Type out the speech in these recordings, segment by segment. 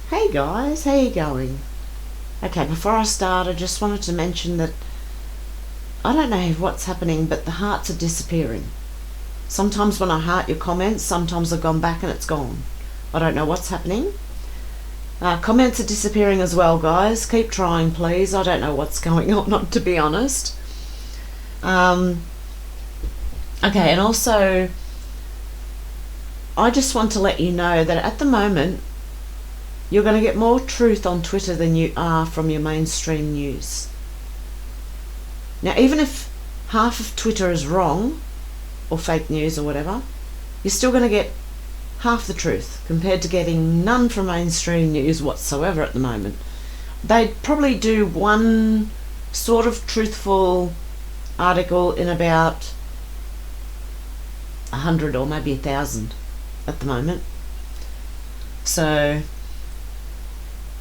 Hey guys, how you going? Okay, before I start, I just wanted to mention that I don't know what's happening, but the hearts are disappearing. Sometimes when I heart your comments, sometimes I've gone back and it's gone. I don't know what's happening. Comments are disappearing as well, guys. Keep trying, please. I don't know what's going on, not to be honest. Okay, and also, I just want to let you know that at the moment, you're going to get more truth on Twitter than you are from your mainstream news. Now, even if half of Twitter is wrong, or fake news or whatever, you're still going to get half the truth compared to getting none from mainstream news whatsoever at the moment. They'd probably do one sort of truthful article in about 100 or maybe 1,000 at the moment. So,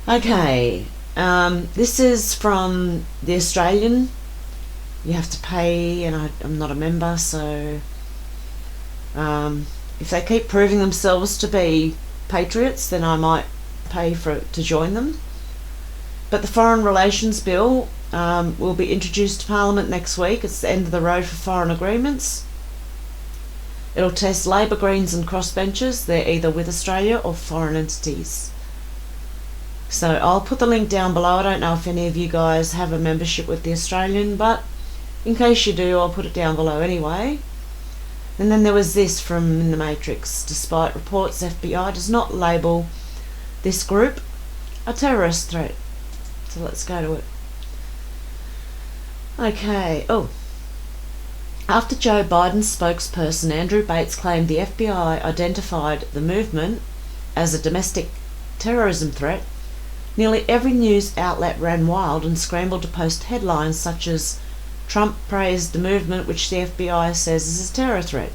okay, this is from The Australian. You have to pay, and I'm not a member, so if they keep proving themselves to be patriots, then I might pay to join them. But the Foreign Relations Bill will be introduced to Parliament next week. It's the end of the road for foreign agreements. It'll test Labor, Greens and crossbenchers. They're either with Australia or foreign entities. So I'll put the link down below. I don't know if any of you guys have a membership with The Australian, but in case you do, I'll put it down below anyway. And then there was this from In the Matrix. Despite reports, FBI does not label this group a terrorist threat. So let's go to it. Okay. After Joe Biden's spokesperson Andrew Bates claimed the FBI identified the movement as a domestic terrorism threat, nearly every news outlet ran wild and scrambled to post headlines such as Trump praised the movement, which the FBI says is a terror threat.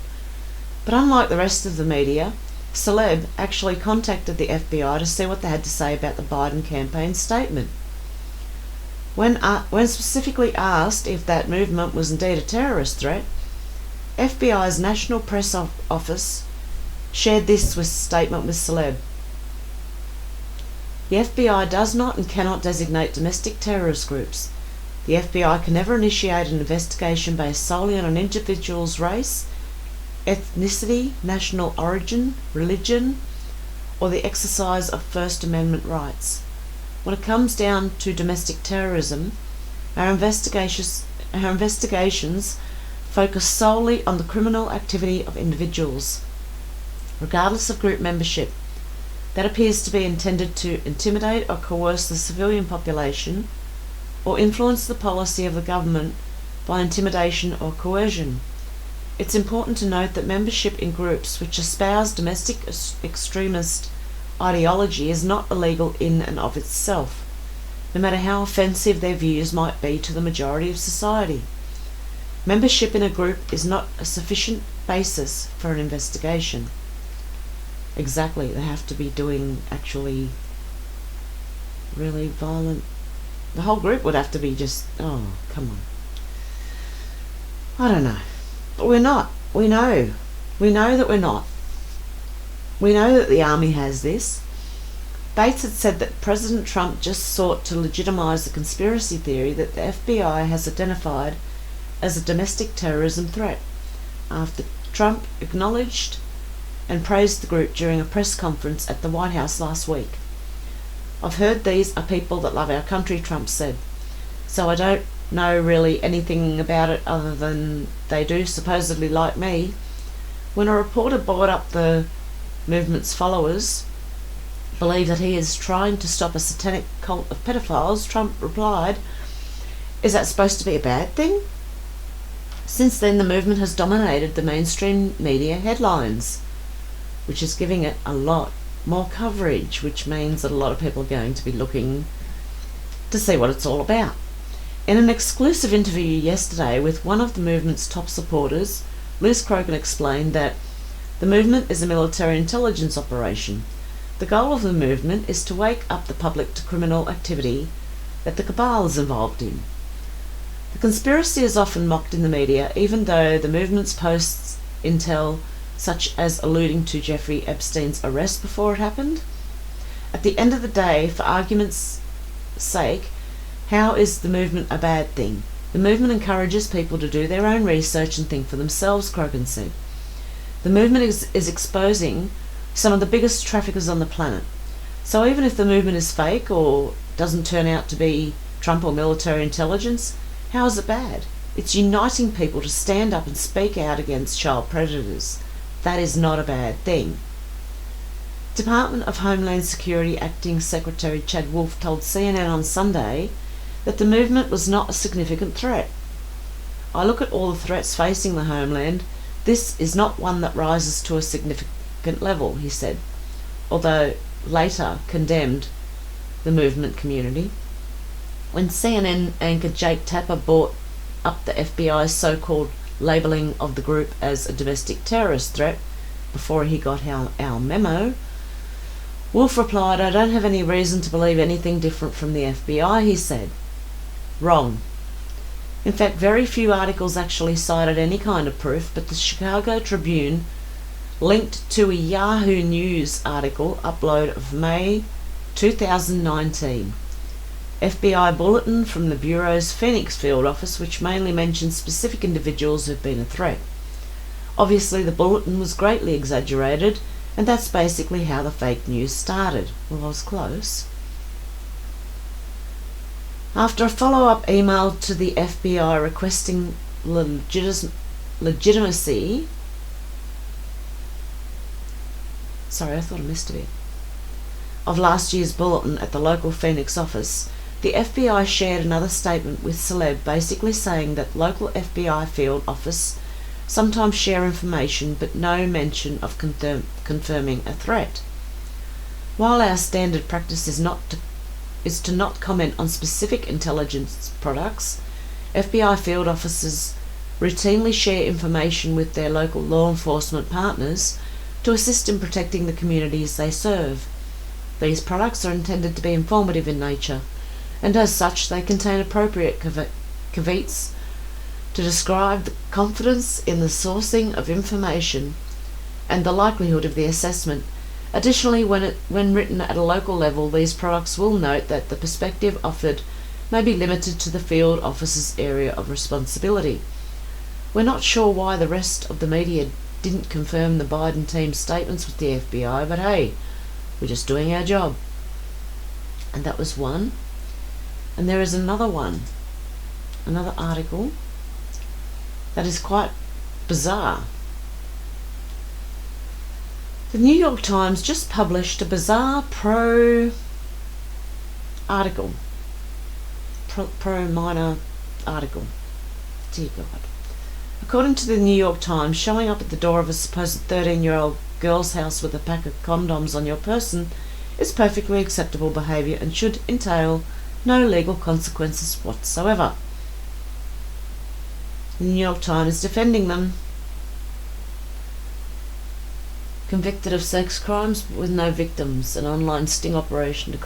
But unlike the rest of the media, Celeb actually contacted the FBI to see what they had to say about the Biden campaign statement. When specifically asked if that movement was indeed a terrorist threat, FBI's National Press Office shared this statement with Celeb. The FBI does not and cannot designate domestic terrorist groups. The FBI can never initiate an investigation based solely on an individual's race, ethnicity, national origin, religion, or the exercise of First Amendment rights. When it comes down to domestic terrorism, our investigations focus solely on the criminal activity of individuals, regardless of group membership. That appears to be intended to intimidate or coerce the civilian population or influence the policy of the government by intimidation or coercion. It's important to note that membership in groups which espouse domestic extremist ideology is not illegal in and of itself, no matter how offensive their views might be to the majority of society. Membership in a group is not a sufficient basis for an investigation. Exactly, they have to be doing actually really violent. The whole group would have to be just, oh, come on. I don't know. But we're not. We know. We know that we're not. We know that the army has this. Bates had said that President Trump just sought to legitimise the conspiracy theory that the FBI has identified as a domestic terrorism threat, after Trump acknowledged and praised the group during a press conference at the White House last week. I've heard these are people that love our country, Trump said, so I don't know really anything about it other than they do supposedly like me. When a reporter brought up the movement's followers believe that he is trying to stop a satanic cult of pedophiles, Trump replied, "Is that supposed to be a bad thing?" Since then, the movement has dominated the mainstream media headlines, which is giving it a lot more coverage, which means that a lot of people are going to be looking to see what it's all about. In an exclusive interview yesterday with one of the movement's top supporters, Liz Crogan explained that the movement is a military intelligence operation. The goal of the movement is to wake up the public to criminal activity that the cabal is involved in. The conspiracy is often mocked in the media, even though the movement's posts intel such as alluding to Jeffrey Epstein's arrest before it happened, At the end of the day, for argument's sake, how is the movement a bad thing? The movement encourages people to do their own research and think for themselves, Krogan said. The movement is exposing some of the biggest traffickers on the planet. So even if the movement is fake or doesn't turn out to be Trump or military intelligence, how is it bad? It's uniting people to stand up and speak out against child predators. That is not a bad thing. Department of Homeland Security Acting Secretary Chad Wolf told CNN on Sunday that the movement was not a significant threat. I look at all the threats facing the homeland. This is not one that rises to a significant level, he said, although later condemned the movement community. When CNN anchor Jake Tapper brought up the FBI's so-called labelling of the group as a domestic terrorist threat before he got our memo, Wolf replied, "I don't have any reason to believe anything different from the FBI," he said. Wrong. In fact, very few articles actually cited any kind of proof, but the Chicago Tribune linked to a Yahoo News article upload of May 2019. FBI bulletin from the Bureau's Phoenix field office, which mainly mentions specific individuals who've been a threat. Obviously, the bulletin was greatly exaggerated, and that's basically how the fake news started. Well, I was close. After a follow-up email to the FBI requesting legitimacy... Sorry, I thought I missed a bit. Of last year's bulletin at the local Phoenix office, the FBI shared another statement with Celeb basically saying that local FBI field office sometimes share information but no mention of confirming a threat. While our standard practice is to not comment on specific intelligence products, FBI field officers routinely share information with their local law enforcement partners to assist in protecting the communities they serve. These products are intended to be informative in nature, and as such they contain appropriate caveats to describe the confidence in the sourcing of information and the likelihood of the assessment. Additionally, when written at a local level, these products will note that the perspective offered may be limited to the field officer's area of responsibility. We're not sure why the rest of the media didn't confirm the Biden team's statements with the FBI, but hey, we're just doing our job. And that was one. And there is another one, another article that is quite bizarre. The New York Times just published a bizarre pro-minor article. Dear God. According to the New York Times, showing up at the door of a supposed 13-year-old girl's house with a pack of condoms on your person is perfectly acceptable behaviour and should entail no legal consequences whatsoever. The New York Times is defending them. Convicted of sex crimes with no victims, an online sting operation to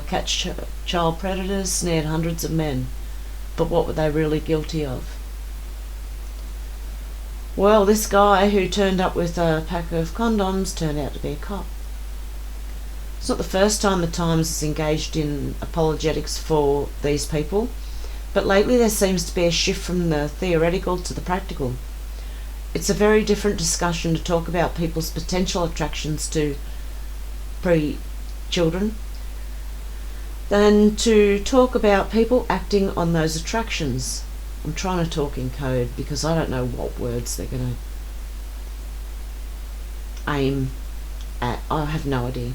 catch child predators snared hundreds of men. But what were they really guilty of? Well, this guy who turned up with a pack of condoms turned out to be a cop. It's not the first time the Times has engaged in apologetics for these people, but lately there seems to be a shift from the theoretical to the practical. It's a very different discussion to talk about people's potential attractions to pre-children than to talk about people acting on those attractions. I'm trying to talk in code because I don't know what words they're going to aim at. I have no idea.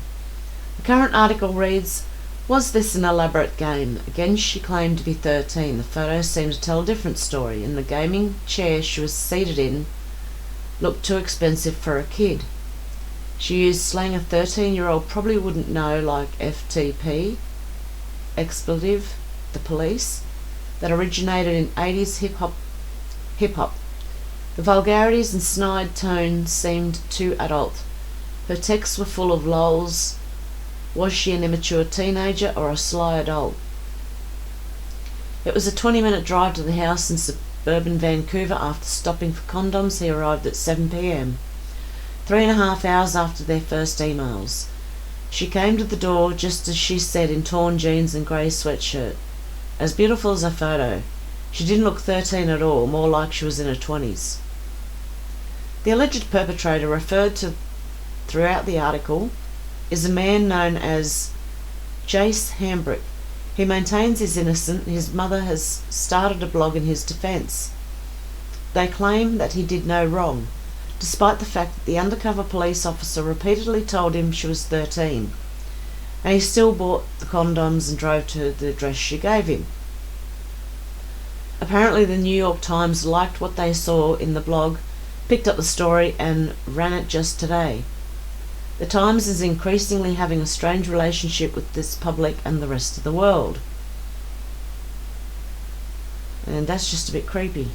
The current article reads, "Was this an elaborate game?" Again, she claimed to be 13. The photos seem to tell a different story, and the gaming chair she was seated in looked too expensive for a kid. She used slang a 13-year-old probably wouldn't know, like FTP, expletive, the police, that originated in 80s hip-hop. The vulgarities and snide tone seemed too adult. Her texts were full of lols. Was she an immature teenager or a sly adult? It was a 20-minute drive to the house in suburban Vancouver. After stopping for condoms, he arrived at 7 p.m, 3.5 hours after their first emails. She came to the door just as she said, in torn jeans and grey sweatshirt. As beautiful as her photo. She didn't look 13 at all, more like she was in her 20s. The alleged perpetrator referred to throughout the article is a man known as Jace Hambrick. He maintains he's innocent. His mother has started a blog in his defence. They claim that he did no wrong, despite the fact that the undercover police officer repeatedly told him she was 13, and he still bought the condoms and drove to the address she gave him. Apparently the New York Times liked what they saw in the blog, picked up the story and ran it just today. The Times is increasingly having a strange relationship with this public and the rest of the world. And that's just a bit creepy.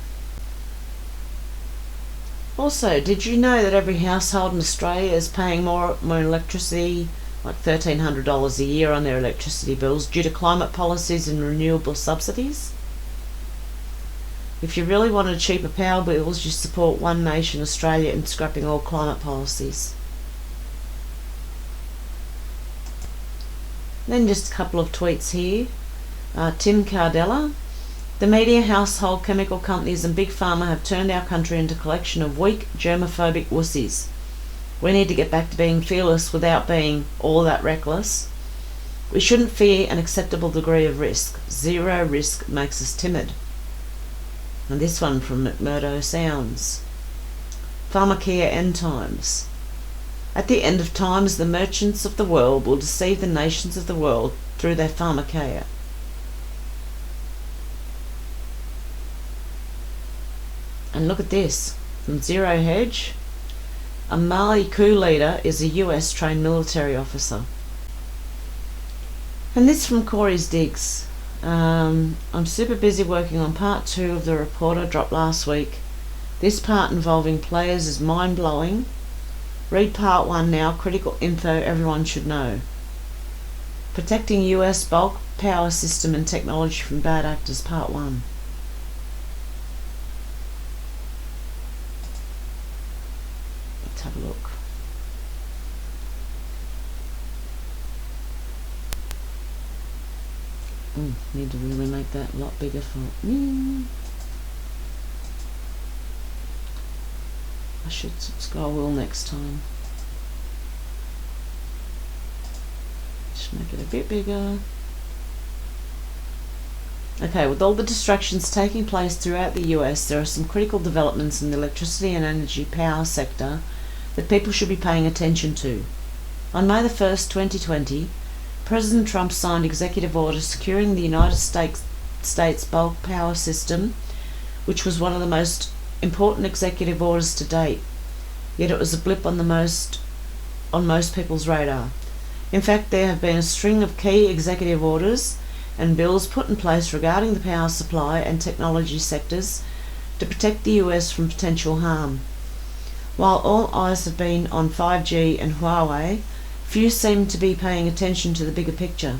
Also, did you know that every household in Australia is paying more electricity, like $1,300 a year on their electricity bills, due to climate policies and renewable subsidies? If you really wanted cheaper power bills, you support One Nation Australia in scrapping all climate policies. Then just a couple of tweets here. Tim Cardella. The media, household, chemical companies and big pharma have turned our country into a collection of weak, germophobic wussies. We need to get back to being fearless without being all that reckless. We shouldn't fear an acceptable degree of risk. Zero risk makes us timid. And this one from McMurdo Sounds. Pharmacare End Times. At the end of times, the merchants of the world will deceive the nations of the world through their pharmacare. And look at this, from Zero Hedge. A Mali coup leader is a US trained military officer. And this from Corey's Digs. I'm super busy working on part 2 of the report I dropped last week. This part involving players is mind-blowing. Read part 1 now, critical info everyone should know. Protecting US bulk power system and technology from bad actors, part 1. Let's have a look. Need to really make that a lot bigger for me. I should scroll wheel next time. Just make it a bit bigger. Okay, with all the distractions taking place throughout the US, there are some critical developments in the electricity and energy power sector that people should be paying attention to. On May the 1st, 2020, President Trump signed executive orders securing the United States bulk power system, which was one of the most important executive orders to date. Yet it was a blip on most people's radar. In fact, there have been a string of key executive orders and bills put in place regarding the power supply and technology sectors to protect the US from potential harm. While all eyes have been on 5G and Huawei, few seem to be paying attention to the bigger picture: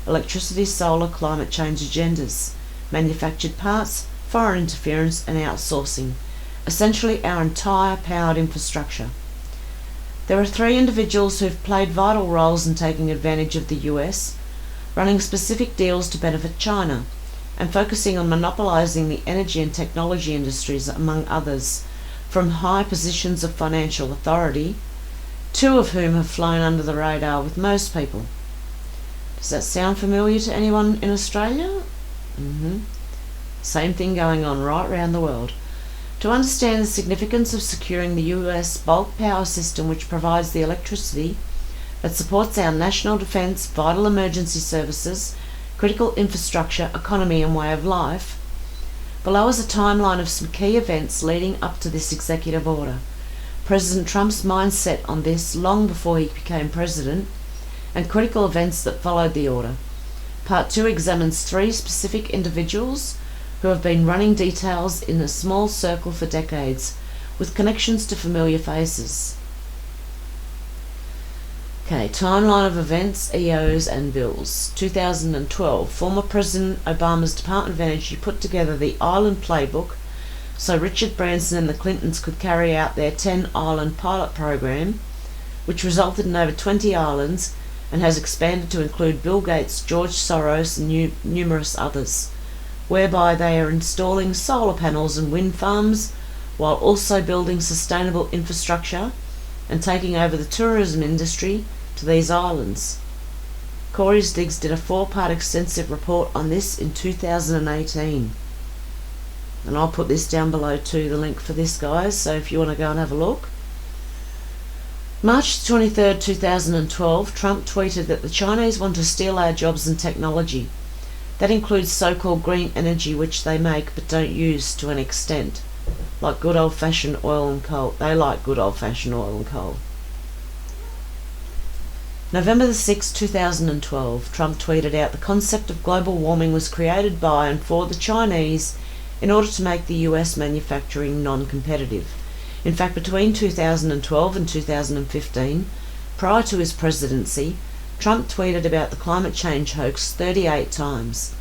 electricity, solar, climate change agendas, manufactured parts, foreign interference and outsourcing, essentially our entire powered infrastructure. There are 3 individuals who have played vital roles in taking advantage of the US, running specific deals to benefit China, and focusing on monopolising the energy and technology industries, among others, from high positions of financial authority, 2 of whom have flown under the radar with most people. Does that sound familiar to anyone in Australia? Same thing going on right around the world. To understand the significance of securing the US bulk power system, which provides the electricity that supports our national defence, vital emergency services, critical infrastructure, economy and way of life, below is a timeline of some key events leading up to this executive order, President Trump's mindset on this long before he became president, and critical events that followed the order. Part 2 examines 3 specific individuals who have been running details in a small circle for decades, with connections to familiar faces. Okay, timeline of events, EOs and bills. 2012, former President Obama's Department of Energy put together the Island Playbook so Richard Branson and the Clintons could carry out their 10-island pilot program, which resulted in over 20 islands and has expanded to include Bill Gates, George Soros, and numerous others, whereby they are installing solar panels and wind farms while also building sustainable infrastructure and taking over the tourism industry to these islands. Corey's Digs did a 4-part extensive report on this in 2018. And I'll put this down below too, the link for this, guys, so if you want to go and have a look. March 23rd, 2012, Trump tweeted that the Chinese want to steal our jobs and technology. That includes so-called green energy, which they make but don't use to an extent, like good old-fashioned oil and coal. They like good old-fashioned oil and coal. November 6, 2012, Trump tweeted out the concept of global warming was created by and for the Chinese in order to make the US manufacturing non-competitive. In fact, between 2012 and 2015, prior to his presidency, Trump tweeted about the climate change hoax 38 times.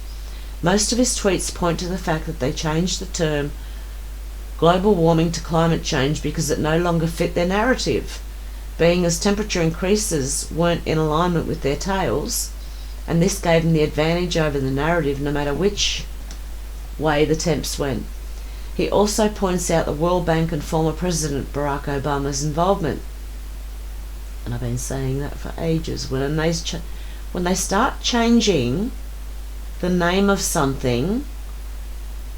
Most of his tweets point to the fact that they changed the term global warming to climate change because it no longer fit their narrative, being as temperature increases weren't in alignment with their tales, and this gave them the advantage over the narrative no matter which way the temps went. He also points out the World Bank and former President Barack Obama's involvement. And I've been saying that for ages. When they start changing the name of something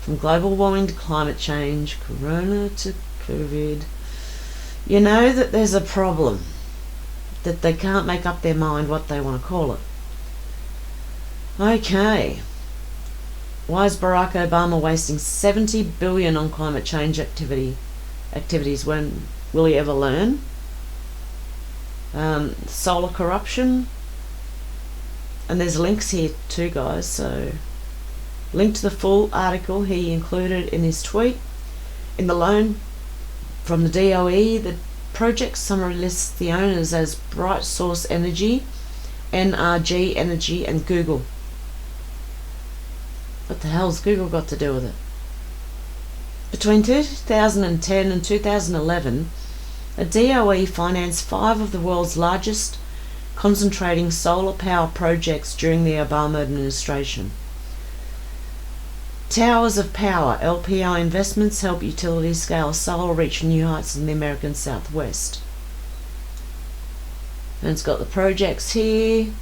from global warming to climate change, corona to COVID, you know that there's a problem, that they can't make up their mind what they want to call it. Okay. Why is Barack Obama wasting $70 billion on climate change activities? When will he ever learn? Solar corruption. And there's links here too, guys, so link to the full article he included in his tweet. In the loan from the DOE, the project summary lists the owners as Bright Source Energy, NRG Energy, and Google. What the hell's Google got to do with it? Between 2010 and 2011, a DOE financed 5 of the world's largest concentrating solar power projects during the Obama administration. Towers of Power, LPO investments help utilities scale solar reach new heights in the American Southwest. And it's got the projects here.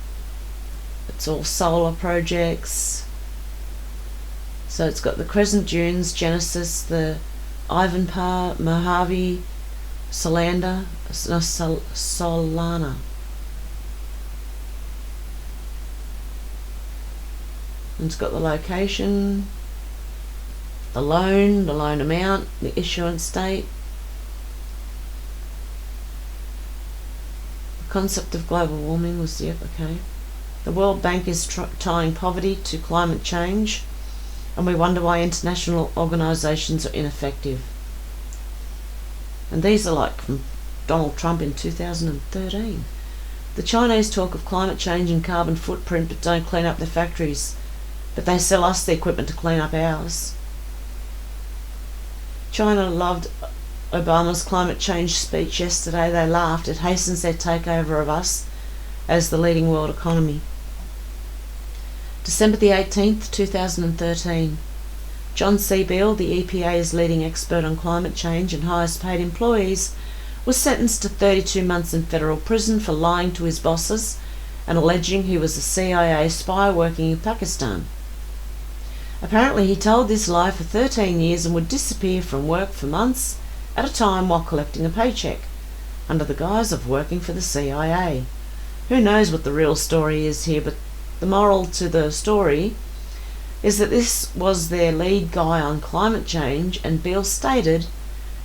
It's all solar projects. So it's got the Crescent Dunes, Genesis, the Ivanpah, Mojave, Solana. And it's got the location, the loan amount, the issuance date, the concept of global warming was okay. The World Bank is tying poverty to climate change, and we wonder why international organisations are ineffective. And these are like from Donald Trump in 2013. The Chinese talk of climate change and carbon footprint but don't clean up their factories, but they sell us the equipment to clean up ours. China loved Obama's climate change speech yesterday. They laughed. It hastens their takeover of us as the leading world economy. December the 18th, 2013. John C. Beale, the EPA's leading expert on climate change and highest paid employees, was sentenced to 32 months in federal prison for lying to his bosses and alleging he was a CIA spy working in Pakistan. Apparently he told this lie for 13 years and would disappear from work for months at a time while collecting a paycheck, under the guise of working for the CIA. Who knows what the real story is here, but the moral to the story is that this was their lead guy on climate change, and Beale stated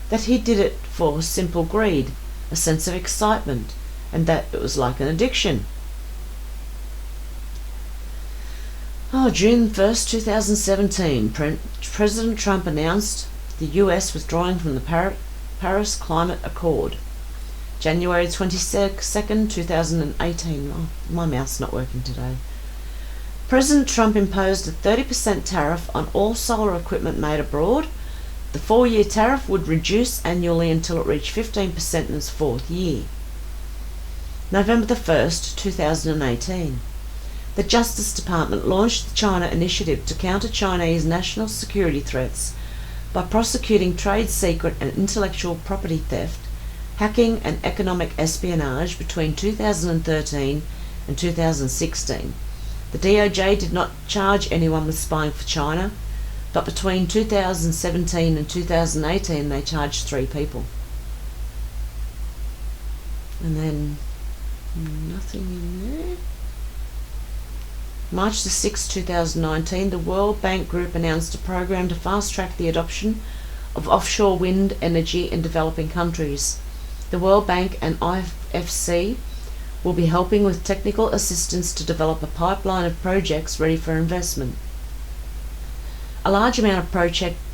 that he did it for simple greed, a sense of excitement, and that it was like an addiction. June 1st, 2017, President Trump announced the US withdrawing from the Paris Climate Accord. January 22nd, 2018. Oh, my mouth's not working today. President Trump imposed a 30% tariff on all solar equipment made abroad. The 4-year tariff would reduce annually until it reached 15% in its 4th year. November the 1st, 2018. The Justice Department launched the China Initiative to counter Chinese national security threats by prosecuting trade secret and intellectual property theft, hacking and economic espionage between 2013 and 2016. The DOJ did not charge anyone with spying for China, but between 2017 and 2018 they charged 3 people. And then nothing in there. March the 6th, 2019, the World Bank Group announced a program to fast-track the adoption of offshore wind energy in developing countries. The World Bank and IFC will be helping with technical assistance to develop a pipeline of projects ready for investment. A large amount of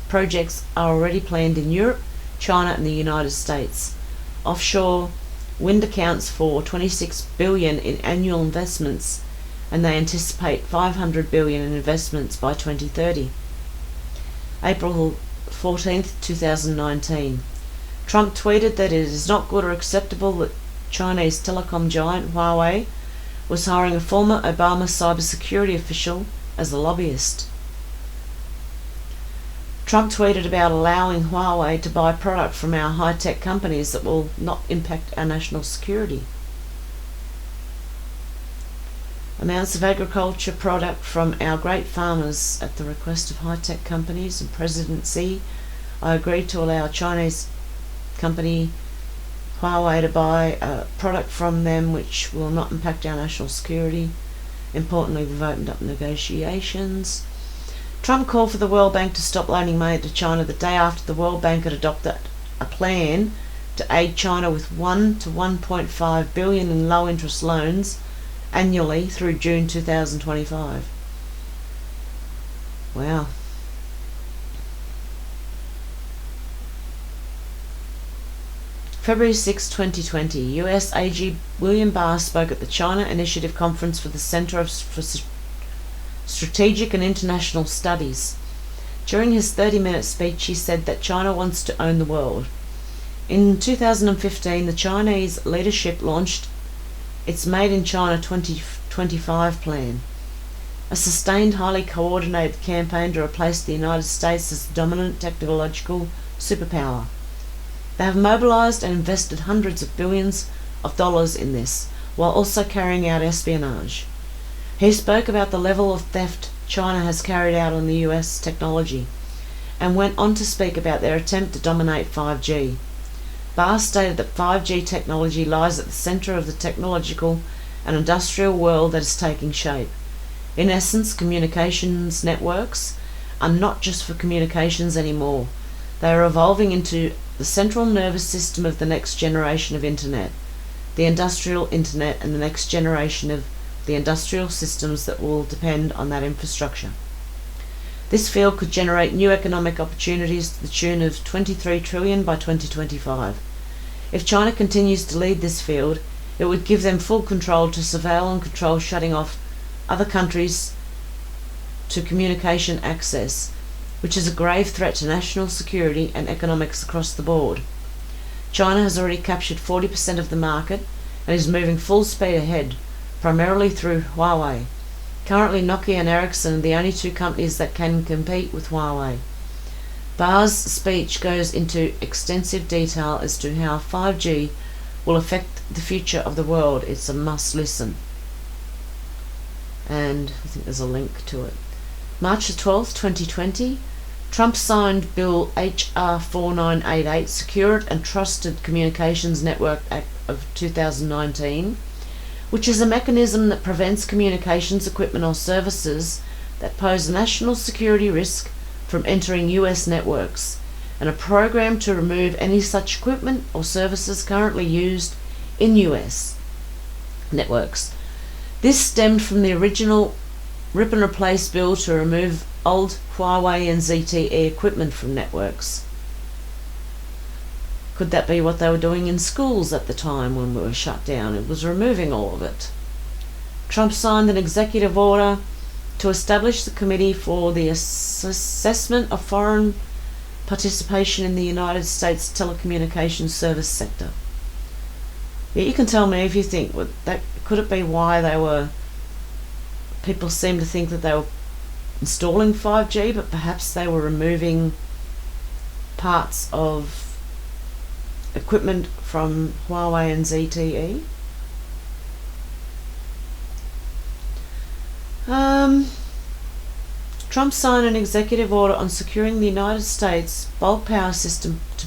projects are already planned in Europe, China and the United States. Offshore wind accounts for $26 billion in annual investments, and they anticipate $500 billion in investments by 2030. April 14th, 2019. Trump tweeted that it is not good or acceptable that Chinese telecom giant Huawei was hiring a former Obama cybersecurity official as a lobbyist. Trump tweeted about allowing Huawei to buy product from our high-tech companies that will not impact our national security. Amounts of agriculture product from our great farmers at the request of high-tech companies and President Xi. I agreed to allow Chinese company Huawei to buy a product from them which will not impact our national security. Importantly, we've opened up negotiations. Trump called for the World Bank to stop loaning money to China the day after the World Bank had adopted a plan to aid China with $1 to $1.5 billion in low-interest loans annually through June 2025. Wow. February 6, 2020, US AG William Barr spoke at the China Initiative Conference for the Center for Strategic and International Studies. During his 30-minute speech, he said that China wants to own the world. In 2015, the Chinese leadership launched its Made in China 2025 plan, a sustained, highly coordinated campaign to replace the United States as the dominant technological superpower. They have mobilized and invested hundreds of billions of dollars in this, while also carrying out espionage. He spoke about the level of theft China has carried out on the US technology, and went on to speak about their attempt to dominate 5G. Barr stated that 5G technology lies at the center of the technological and industrial world that is taking shape. In essence, communications networks are not just for communications anymore. They are evolving into the central nervous system of the next generation of internet, the industrial internet, and the next generation of the industrial systems that will depend on that infrastructure. This field could generate new economic opportunities to the tune of $23 trillion by 2025. If China continues to lead this field, it would give them full control to surveil and control shutting off other countries to communication access, which is a grave threat to national security and economics across the board. China has already captured 40% of the market and is moving full speed ahead, primarily through Huawei. Currently, Nokia and Ericsson are the only 2 companies that can compete with Huawei. Barr's speech goes into extensive detail as to how 5G will affect the future of the world. It's a must listen. And I think there's a link to it. March the 12th, 2020, Trump signed Bill H.R. 4988, Secure and Trusted Communications Network Act of 2019, which is a mechanism that prevents communications equipment or services that pose a national security risk from entering US networks, and a program to remove any such equipment or services currently used in US networks. This stemmed from the original rip and replace bill to remove old Huawei and ZTE equipment from networks. Could that be what they were doing in schools at the time when we were shut down? It was removing all of it. Trump signed an executive order to establish the Committee for the Assessment of Foreign Participation in the United States Telecommunications Service Sector. Yeah, you can tell me if you think that could it be why people seem to think that they were installing 5G, but perhaps they were removing parts of equipment from Huawei and ZTE. Trump signed an executive order on securing the United States bulk power system to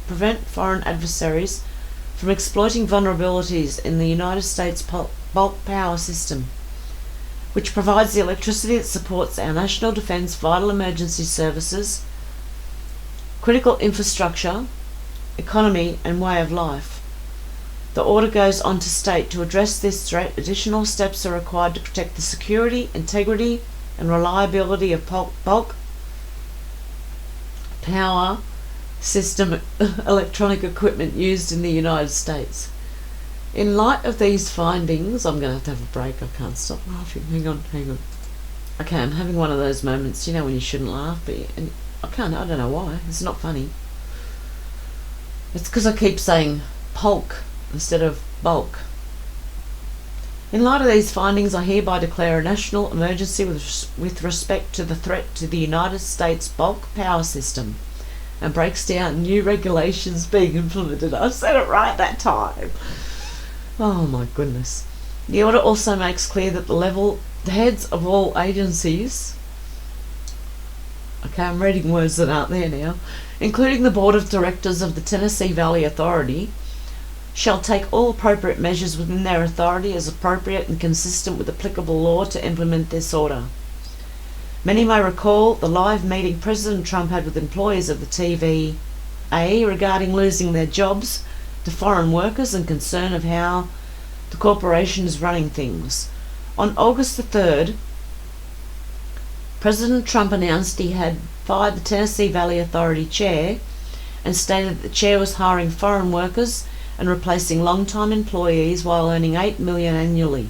prevent foreign adversaries from exploiting vulnerabilities in the United States bulk power system, which provides the electricity that supports our national defence, vital emergency services, critical infrastructure, economy and way of life. The order goes on to state, to address this threat, additional steps are required to protect the security, integrity and reliability of bulk power system electronic equipment used in the United States. In light of these findings, I'm going to have a break. I can't stop laughing. Hang on. Okay, I'm having one of those moments, when you shouldn't laugh, but I don't know why. It's not funny. It's because I keep saying polk instead of bulk. In light of these findings, I hereby declare a national emergency with respect to the threat to the United States bulk power system, and breaks down new regulations being implemented. I said it right that time. Oh my goodness. The order also makes clear that the heads of all agencies, okay, I'm reading words that aren't there now, including the Board of Directors of the Tennessee Valley Authority, shall take all appropriate measures within their authority as appropriate and consistent with applicable law to implement this order. Many may recall the live meeting President Trump had with employees of the TVA regarding losing their jobs to foreign workers and concern of how the corporation is running things. On August the 3rd, President Trump announced he had fired the Tennessee Valley Authority chair and stated that the chair was hiring foreign workers and replacing long-time employees while earning $8 million annually.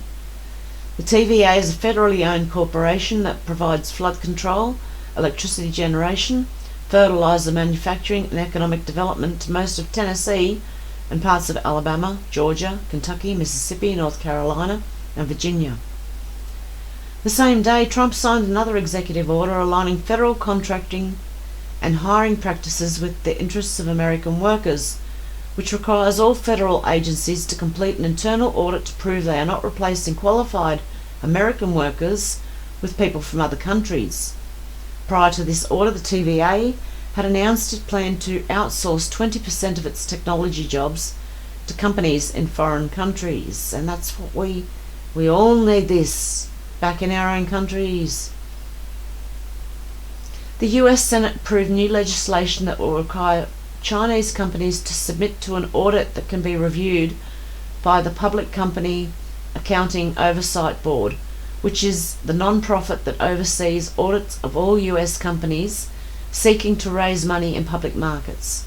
The TVA is a federally owned corporation that provides flood control, electricity generation, fertilizer manufacturing and economic development to most of Tennessee and parts of Alabama, Georgia, Kentucky, Mississippi, North Carolina and Virginia. The same day, Trump signed another executive order aligning federal contracting and hiring practices with the interests of American workers, which requires all federal agencies to complete an internal audit to prove they are not replacing qualified American workers with people from other countries. Prior to this order, the TVA had announced it planned to outsource 20% of its technology jobs to companies in foreign countries, and that's what we all need this back in our own countries. The US Senate approved new legislation that will require Chinese companies to submit to an audit that can be reviewed by the Public Company Accounting Oversight Board, which is the non-profit that oversees audits of all US companies seeking to raise money in public markets.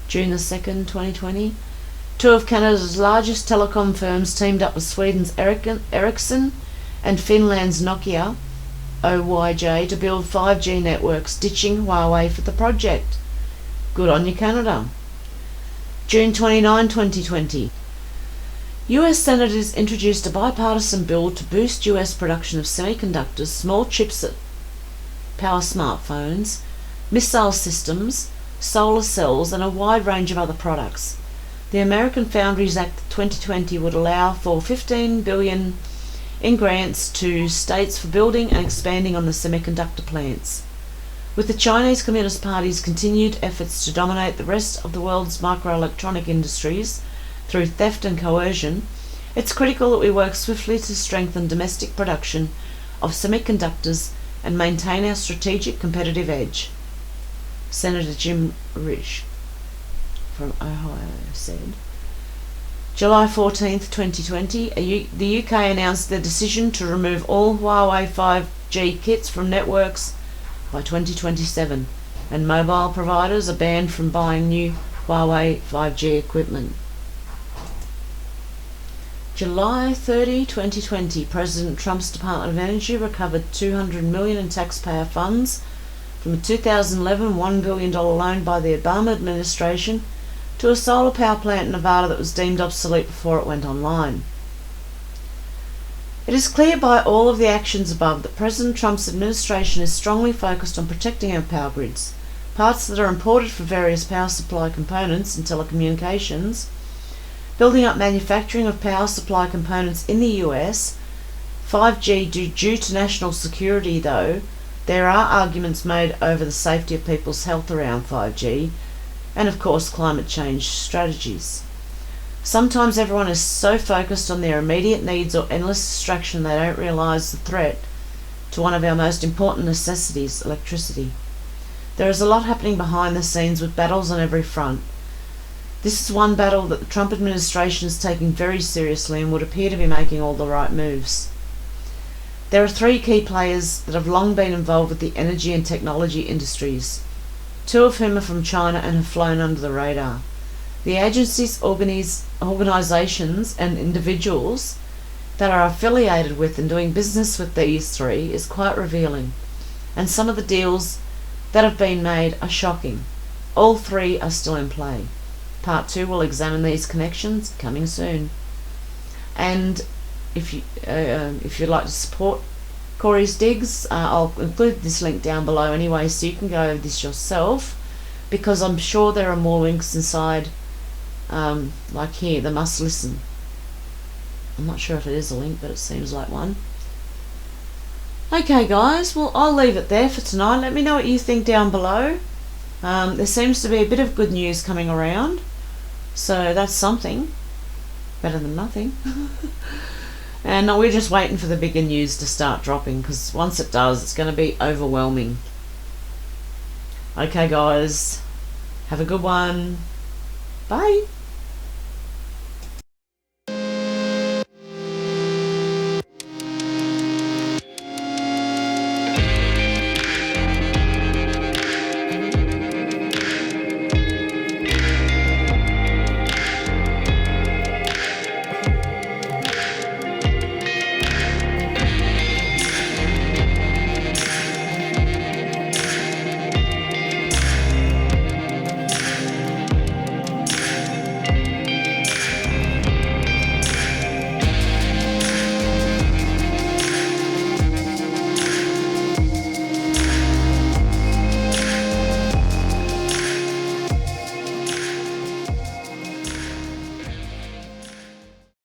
June the 2nd, 2020, two of Canada's largest telecom firms teamed up with Sweden's Ericsson and Finland's Nokia OYJ to build 5G networks, ditching Huawei for the project. Good on you, Canada. June 29, 2020. US senators introduced a bipartisan bill to boost US production of semiconductors, small chips that power smartphones, missile systems, solar cells, and a wide range of other products. The American Foundries Act 2020 would allow for $15 billion in grants to states for building and expanding on the semiconductor plants. With the Chinese Communist Party's continued efforts to dominate the rest of the world's microelectronic industries through theft and coercion, it's critical that we work swiftly to strengthen domestic production of semiconductors and maintain our strategic competitive edge. Senator Jim Risch from Ohio said. July 14th, 2020, the UK announced their decision to remove all Huawei 5G kits from networks by 2027, and mobile providers are banned from buying new Huawei 5G equipment. July 30, 2020, President Trump's Department of Energy recovered $200 million in taxpayer funds from a 2011 $1 billion loan by the Obama administration to a solar power plant in Nevada that was deemed obsolete before it went online. It is clear by all of the actions above that President Trump's administration is strongly focused on protecting our power grids, parts that are imported for various power supply components and telecommunications, building up manufacturing of power supply components in the US, 5G due to national security though. There are arguments made over the safety of people's health around 5G, and of course climate change strategies. Sometimes everyone is so focused on their immediate needs or endless distraction they don't realise the threat to one of our most important necessities, electricity. There is a lot happening behind the scenes with battles on every front. This is one battle that the Trump administration is taking very seriously and would appear to be making all the right moves. There are three key players that have long been involved with the energy and technology industries, two of whom are from China and have flown under the radar. The agencies, organisations and individuals that are affiliated with and doing business with these three is quite revealing, and some of the deals that have been made are shocking. All three are still in play. Part 2 will examine these connections, coming soon. And if you'd like to support Corey's digs, I'll include this link down below anyway, so you can go over this yourself, because I'm sure there are more links inside, like here, the must listen. I'm not sure if it is a link, but it seems like one. Okay guys, well I'll leave it there for tonight. Let me know what you think down below. There seems to be a bit of good news coming around, so that's something. Better than nothing. And we're just waiting for the bigger news to start dropping, because once it does, it's going to be overwhelming. Okay guys, have a good one. Bye.